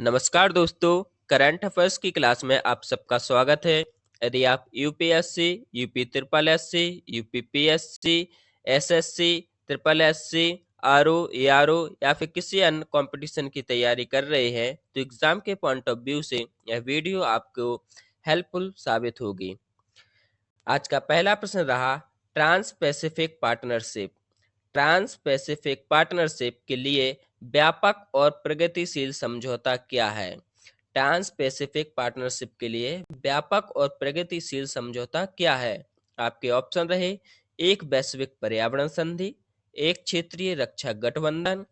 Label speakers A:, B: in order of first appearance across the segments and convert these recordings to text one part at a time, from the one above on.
A: नमस्कार दोस्तों, current affairs की क्लास में आप सबका स्वागत है। यदि आप UPSC, UP triple SC, UP PSC, SSC, triple SC, RO, ARO या फिर किसी अन्य कंपटीशन की तैयारी कर रहे हैं, तो एग्जाम के पॉइंट ऑफ व्यू से यह वीडियो आपको हेल्पफुल साबित होगी। आज का पहला प्रश्न रहा, Trans Pacific Partnership. Trans Pacific Partnership के लिए व्यापक और प्रगतिशील समझौता क्या है? ट्रांस पैसिफिक पार्टनरशिप के लिए व्यापक और प्रगतिशील समझौता क्या है? आपके ऑप्शन रहे, एक वैश्विक पर्यावरण संधि, एक क्षेत्रीय रक्षा गठबंधन,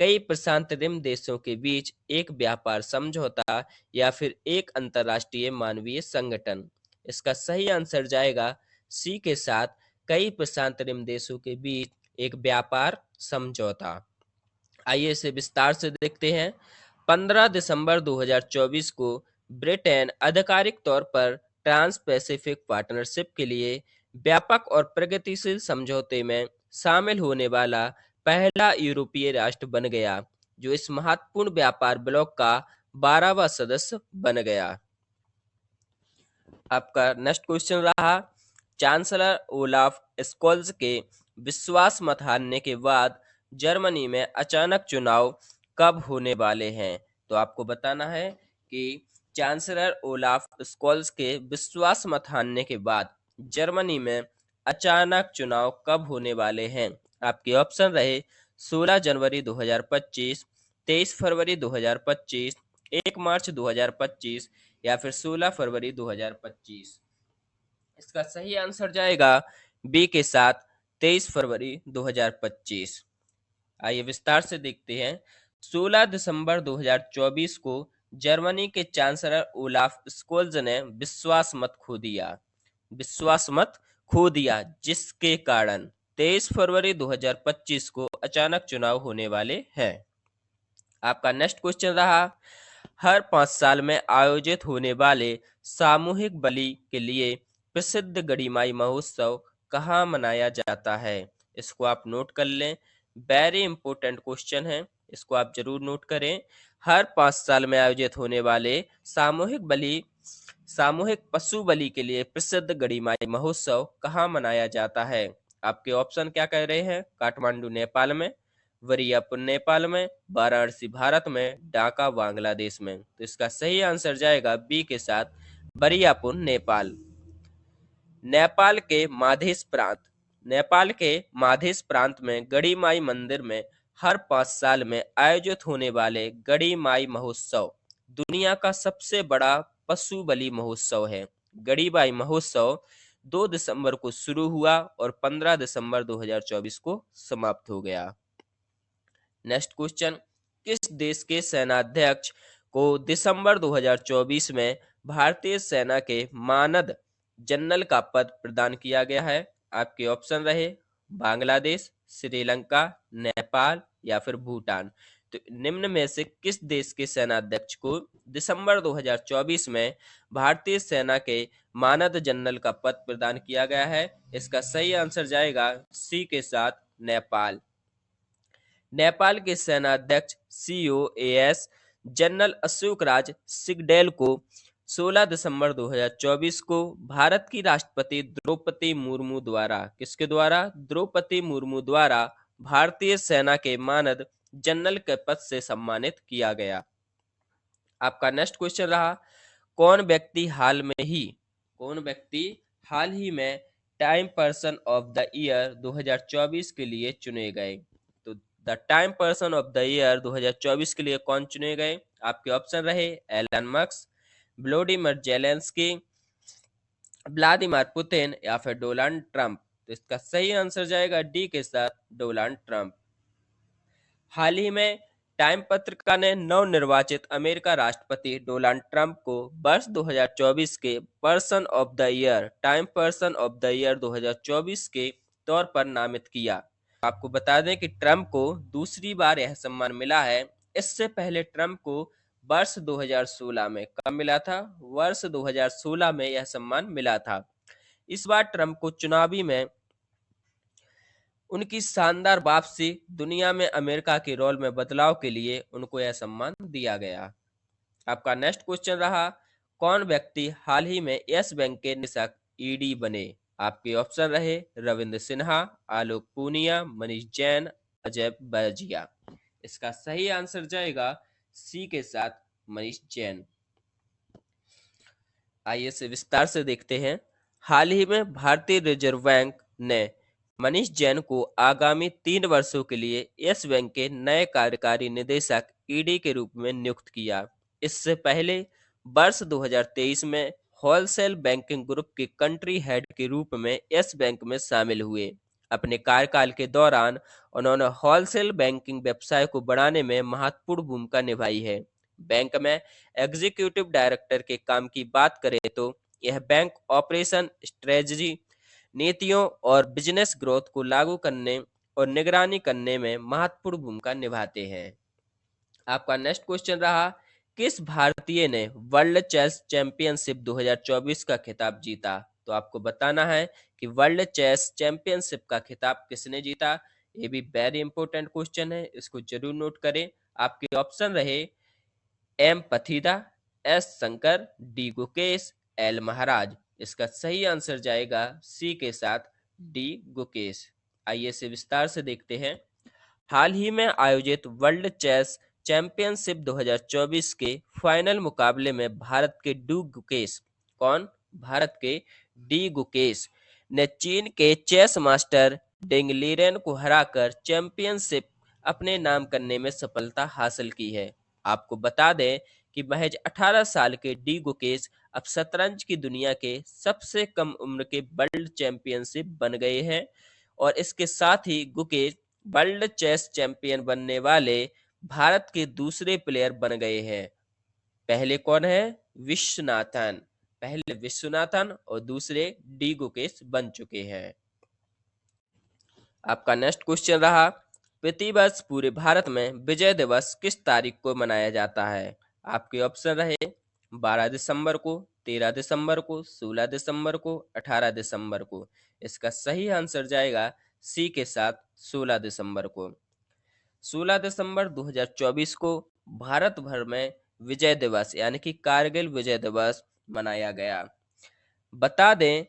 A: कई प्रशांत रिम देशों के बीच एक व्यापार समझौता या फिर एक अंतर्राष्ट्रीय मानवीय संगठन। इसका सही आंसर जाएगा सी के साथ, कई प्रशांत रिम देशों के बीच एक व्यापार समझौता। आइए इसे विस्तार से देखते हैं। 15 दिसंबर 2024 को ब्रिटेन आधिकारिक तौर पर ट्रांस पैसिफिक पार्टनरशिप के लिए व्यापक और प्रगतिशील समझौते में शामिल होने वाला पहला यूरोपीय राष्ट्र बन गया, जो इस महत्वपूर्ण व्यापार ब्लॉक का 12वां सदस्य बन गया। आपका नेक्स्ट क्वेश्चन रहा, चांसलर ओलाफ स्कोल्ज के विश्वास मत हारने के बाद जर्मनी में अचानक चुनाव कब होने वाले हैं? तो आपको बताना है कि चांसलर ओलाफ स्कोल्ज के विश्वास मत हारने के बाद जर्मनी में अचानक चुनाव कब होने वाले हैं? आपके ऑप्शन रहे, 16 जनवरी 2025, 23 फरवरी 2025, 1 मार्च 2025 या फिर 16 फरवरी 2025। इसका सही आंसर जाएगा बी के साथ, 23 फरवरी 2025। आइए विस्तार से देखते हैं। 16 दिसंबर 2024 को जर्मनी के चांसलर ओलाफ स्कोल्ज ने विश्वास मत खो दिया, जिसके कारण 23 फरवरी 2025 को अचानक चुनाव होने वाले हैं। आपका नेक्स्ट क्वेश्चन रहा, हर 5 साल में आयोजित होने वाले सामूहिक बलि के लिए प्रसिद्ध गढ़ीमाई महोत्सव कहाँ मनाया जाता है? इसको आप नोट कर लें, वेरी इंपॉर्टेंट क्वेश्चन है, इसको आप जरूर नोट करें। हर 5 साल में आयोजित होने वाले सामूहिक पशु बलि के लिए प्रसिद्ध गढ़ीमाई महोत्सव कहाँ मनाया जाता है? आपके ऑप्शन क्या कह रहे हैं? काठमांडू नेपाल में, वरियापुर नेपाल में, वाराणसी भारत में, ढाका बांग्लादेश में। तो इसका सही आंसर जाएगा बी के साथ, वरियापुर नेपाल। नेपाल के माधेश प्रांत में गढ़ीमाई मंदिर में हर 5 साल में आयोजित होने वाले गढ़ीमाई महोत्सव दुनिया का सबसे बड़ा पशु बलि महोत्सव है। गढ़ीमाई महोत्सव 2 दिसंबर को शुरू हुआ और 15 दिसंबर 2024 को समाप्त हो गया। नेक्स्ट क्वेश्चन, किस देश के सेनाध्यक्ष को दिसंबर 2024 में भारतीय सेना के मानद जनरल का पद प्रदान किया गया है? आपके ऑप्शन रहे, बांग्लादेश, श्रीलंका, नेपाल या फिर भूटान। तो निम्न में से किस देश के सेनाध्यक्ष को दिसंबर 2024 में भारतीय सेना के मानद जनरल का पद प्रदान किया गया है? इसका सही आंसर जाएगा सी के साथ, नेपाल। नेपाल के सेनाध्यक्ष COAS जनरल अशोक राज सिगडेल को 16 दिसंबर 2024 को भारत की राष्ट्रपति द्रौपदी मुर्मू द्वारा, किसके द्वारा? द्रौपदी मुर्मू द्वारा भारतीय सेना के मानद जनरल के पद से सम्मानित किया गया। आपका नेक्स्ट क्वेश्चन रहा, कौन व्यक्ति हाल ही में Time person of the year 2024 के लिए चुने गए? तो the Time person of the year 2024 के लिए कौन चुने गए? आपके ऑप्शन रहे, Elon Musk, Vladimir Zelensky, Vladimir Putin या फिर डोनाल्ड ट्रंप। तो इसका सही आंसर जाएगा डी के साथ, डोनाल्ड ट्रंप। हाल ही में टाइम पत्रिका ने नवनिर्वाचित अमेरिका राष्ट्रपति डोनाल्ड ट्रंप को वर्ष 2024 के time person of the year 2024 के तौर पर नामित किया। आपको बता दें कि ट्रंप को दूसरी बार यह सम्मान मिला है। इससे पहले ट्रंप को वर्ष 2016 में कब मिला था? वर्ष 2016 में यह सम्मान मिला था। इस बार ट्रंप को चुनावी में उनकी शानदार वापसी, दुनिया में अमेरिका के रोल में बदलाव के लिए उनको यह सम्मान दिया गया। आपका नेक्स्ट क्वेश्चन रहा, कौन व्यक्ति हाल ही में यस बैंक के निदेशक ईडी बने? आपके ऑप्शन रहे रविंद्र सिन्हा, आलोक पूनिया, मनीष जैन, अजय बैजिया। इसका सही आंसर जाएगा सी के साथ मनीष जैन। आइए से विस्तार से देखते हैं। हाल ही में भारतीय रिजर्व बैंक ने मनीष जैन को आगामी 3 वर्षों के लिए यस बैंक के नए कार्यकारी निदेशक ईडी के रूप में नियुक्त किया। इससे पहले वर्ष 2023 में होलसेल बैंकिंग ग्रुप के कंट्री हेड के रूप में यस बैंक में शामिल हुए। अपने कार्यकाल के दौरान उन्होंने होलसेल बैंकिंग व्यवसाय को बढ़ाने में महत्वपूर्ण भूमिका निभाई है। बैंक में एग्जीक्यूटिव डायरेक्टर के काम की बात करें तो यह बैंक ऑपरेशन, स्ट्रेटजी, नीतियों और बिजनेस ग्रोथ को लागू करने और निगरानी करने में महत्वपूर्ण भूमिका निभाते हैं। आपका नेक्स्ट क्वेश्चन रहा, किस भारतीय ने वर्ल्ड चेस चैंपियनशिप 2024 का खिताब जीता? तो आपको बताना है कि वर्ल्ड चेस चैंपियनशिप का खिताब किसने जीता। ये भी वेरी इंपॉर्टेंट क्वेश्चन है, इसको जरूर नोट करें। आपके ऑप्शन रहे M Pathida, S Shankar, D Gukesh, L Maharaj. इसका सही आंसर जाएगा सी के साथ डी गुकेश। आइए से विस्तार से देखते हैं। हाल ही में आयोजित वर्ल्ड चेस चैंपियनशिप 2024 के फाइनल मुकाबले में भारत के डी गुकेश ने चीन के चेस मास्टर डेंग लीरेन को हराकर चैंपियनशिप अपने नाम करने में सफलता हासिल की है। आपको बता दें कि महज 18 साल के डी गुकेश अब शतरंज की दुनिया के सबसे कम उम्र के वर्ल्ड चैंपियनशिप बन गए हैं और इसके साथ ही गुकेश वर्ल्ड चेस चैंपियन बनने वाले भारत के दूसरे प्लेयर बन गए हैं। पहले कौन है? विश्वनाथन। पहले विश्वनाथन और दूसरे डी गुकेश बन चुके हैं। आपका नेक्स्ट क्वेश्चन रहा, प्रतिवर्ष पूरे भारत में विजय दिवस किस तारीख को मनाया जाता है? आपके ऑप्शन रहे 12 दिसंबर को, 13 दिसंबर को, 16 दिसंबर को, 18 दिसंबर को। इसका सही आंसर जाएगा सी के साथ 16 दिसंबर को। 16 दिसंबर 2024 को भारत भर में विजय दिवस यानी कि कारगिल विजय दिवस मनाया गया। बता दें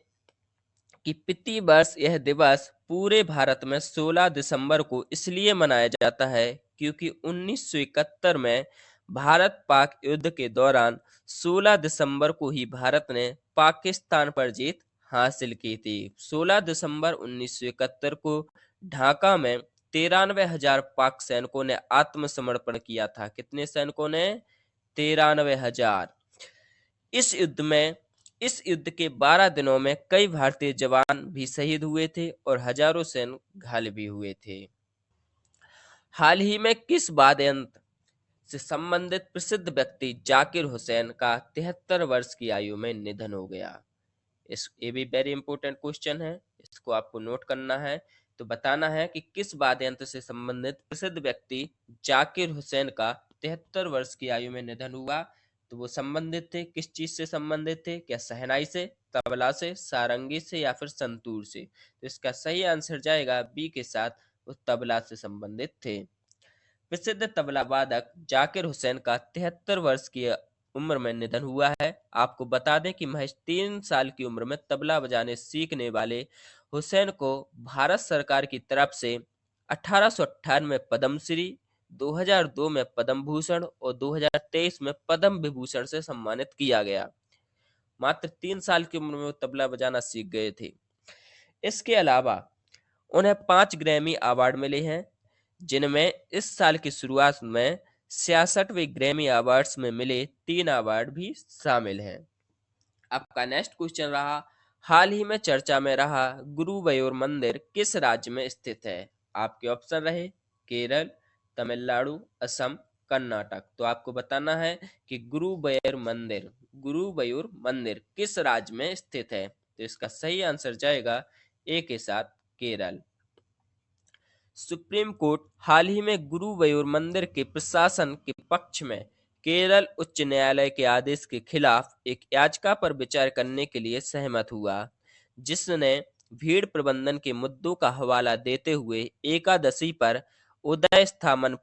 A: कि प्रति वर्ष यह दिवस पूरे भारत में 16 दिसंबर को इसलिए मनाया जाता है क्योंकि 1971 में भारत पाक युद्ध के दौरान 16 दिसंबर को ही भारत ने पाकिस्तान पर जीत हासिल की थी। 16 दिसंबर 1971 को ढाका में 93,000 पाक सैनिकों ने आत्मसमर्पण किया था। कितने सैनिकों ने? 93,000। इस युद्ध के 12 दिनों में कई भारतीय जवान भी शहीद हुए थे और हजारों सैनिक घायल भी हुए थे। हाल ही में किस वाद्ययंत्र से संबंधित प्रसिद्ध व्यक्ति जाकिर हुसैन का 73 वर्ष की आयु में निधन हो गया? ये भी वेरी इंपॉर्टेंट क्वेश्चन है, इसको आपको नोट करना है। तो बताना है कि किस वाद्ययंत्र से संबंधित प्रसिद्ध व्यक्ति जाकिर हुसैन का 73 वर्ष की आयु में निधन हुआ। तो वो संबंधित थे, किस चीज से संबंधित थे? क्या शहनाई से, तबला से, सारंगी से या फिर संतूर से? तो इसका सही आंसर जाएगा बी के साथ, वो तबला से संबंधित थे। प्रसिद्ध तबला वादक जाकिर हुसैन का 73 वर्ष की उम्र में निधन हुआ है। आपको बता दें कि महज 3 साल की उम्र में तबला बजाने सीखने वाले हुसैन को भारत सरकार की तरफ से 1898 में पद्मश्री, 2002 में पद्म भूषण और 2023 में पद्म विभूषण से सम्मानित किया गया। मात्र 3 साल की उम्र में वो तबला बजाना सीख गए थे। इसके अलावा उन्हें 5 ग्रैमी अवार्ड मिले हैं, जिनमें इस साल की शुरुआत में 66वें ग्रैमी अवार्ड्स में मिले 3 अवार्ड भी शामिल हैं। आपका नेक्स्ट क्वेश्चन रहा, हाल ही में चर्चा में रहा गुरुवायूर मंदिर किस राज्य में स्थित है? आपके ऑप्शन रहे केरल, तमिलनाडु, असम, कर्नाटक। तो आपको बताना है कि गुरुवायूर मंदिर किस राज्य में स्थित है। तो इसका सही आंसर जाएगा ए के साथ केरल। सुप्रीम कोर्ट हाल ही में गुरुवायूर मंदिर के प्रशासन के पक्ष में केरल उच्च न्यायालय के आदेश के खिलाफ एक याचिका पर विचार करने के लिए सहमत हुआ, जिसने भीड़ प्रबंधन के मुद्दों का हवाला देते हुए एकादशी पर उदय स्थापन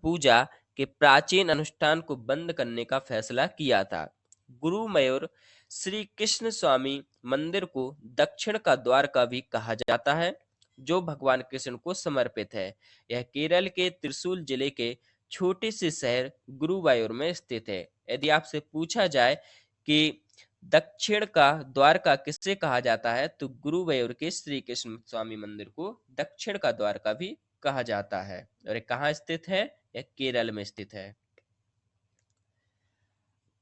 A: पूजा के प्राचीन अनुष्ठान को बंद करने का फैसला किया था। गुरुमयूर श्री कृष्ण स्वामी मंदिर को दक्षिण का द्वार का भी कहा जाता है, जो भगवान कृष्ण को समर्पित है। यह केरल के त्रिशूल जिले के छोटे से शहर गुरुवायूर में स्थित है। यदि आपसे पूछा जाए कि दक्षिण का द्वारका किसे कहा जाता है, तो गुरुवायूर के श्री कृष्ण स्वामी मंदिर को दक्षिण का द्वारका भी कहा जाता है। और ये कहाँ स्थित है? यह केरल में स्थित है।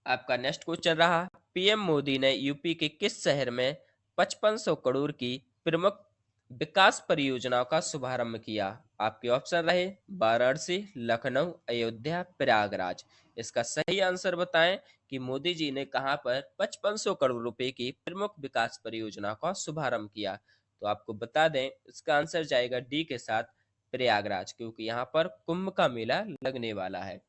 A: आपका नेक्स्ट क्वेश्चन रहा, पीएम मोदी ने यूपी के किस शहर में 5500 करोड़ की प्रमुख विकास परियोजनाओं का शुभारंभ किया? आपके ऑप्शन रहे वाराणसी, लखनऊ, अयोध्या, प्रयागराज। इसका सही आंसर बताएं कि मोदी जी ने कहां पर 5500 करोड़ रुपए की प्रमुख विकास परियोजना का शुभारंभ किया। तो आपको बता दें, इसका आंसर जाएगा डी के साथ, प्रयागराज, क्योंकि यहाँ पर कुंभ का मेला लगने वाला है।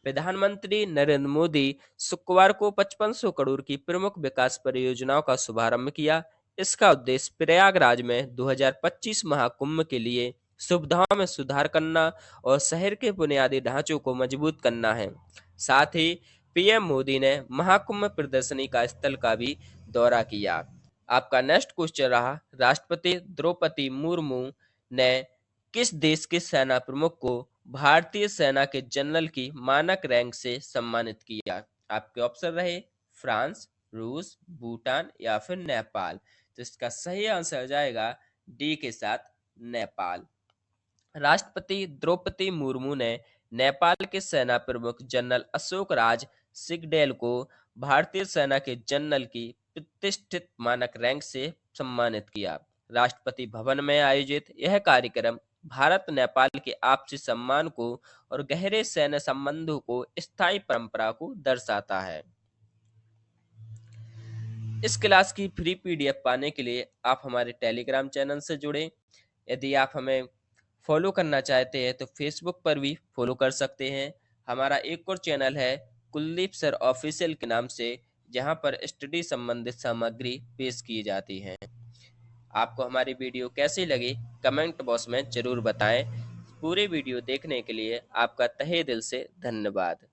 A: प्रधानमंत्री नरेंद्र मोदी शुक्रवार को 5500 करोड़ की प्रमुख विकास परियोजनाओं का शुभारंभ किया। इसका उद्देश्य प्रयागराज में 2025 महाकुंभ के लिए सुविधाओं में सुधार करना और शहर के बुनियादी ढांचों को मजबूत करना है। साथ ही पीएम मोदी ने महाकुंभ प्रदर्शनी का स्थल का भी दौरा किया। आपका नेक्स्ट क्वेश्चन रहा, राष्ट्रपति द्रौपदी मुर्मू ने किस देश के सेना प्रमुख को भारतीय सेना के जनरल की मानक रैंक से सम्मानित किया? आपके ऑप्शन रहे फ्रांस, रूस, भूटान या फिर नेपाल। तो इसका सही आंसर जाएगा डी के साथ, नेपाल। राष्ट्रपति द्रौपदी मुर्मू ने नेपाल के सेना प्रमुख जनरल अशोक राज सिंगडेल को भारतीय सेना के जनरल की प्रतिष्ठित मानक रैंक से सम्मानित किया। राष्ट्रपति भवन में आयोजित यह कार्यक्रम भारत नेपाल के आपसी सम्मान को और गहरे सैन्य संबंधों को स्थायी परंपरा को दर्शाता है। इस क्लास की फ्री पीडीएफ पाने के लिए आप हमारे टेलीग्राम चैनल से जुड़ें। यदि आप हमें फॉलो करना चाहते हैं तो फेसबुक पर भी फॉलो कर सकते हैं। हमारा एक और चैनल है कुलदीप सर ऑफिशियल के नाम से, जहां पर स्टडी संबंधित सामग्री पेश की जाती है। आपको हमारी वीडियो कैसी लगी कमेंट बॉक्स में जरूर बताएं। पूरी वीडियो देखने के लिए आपका तहे दिल से धन्यवाद।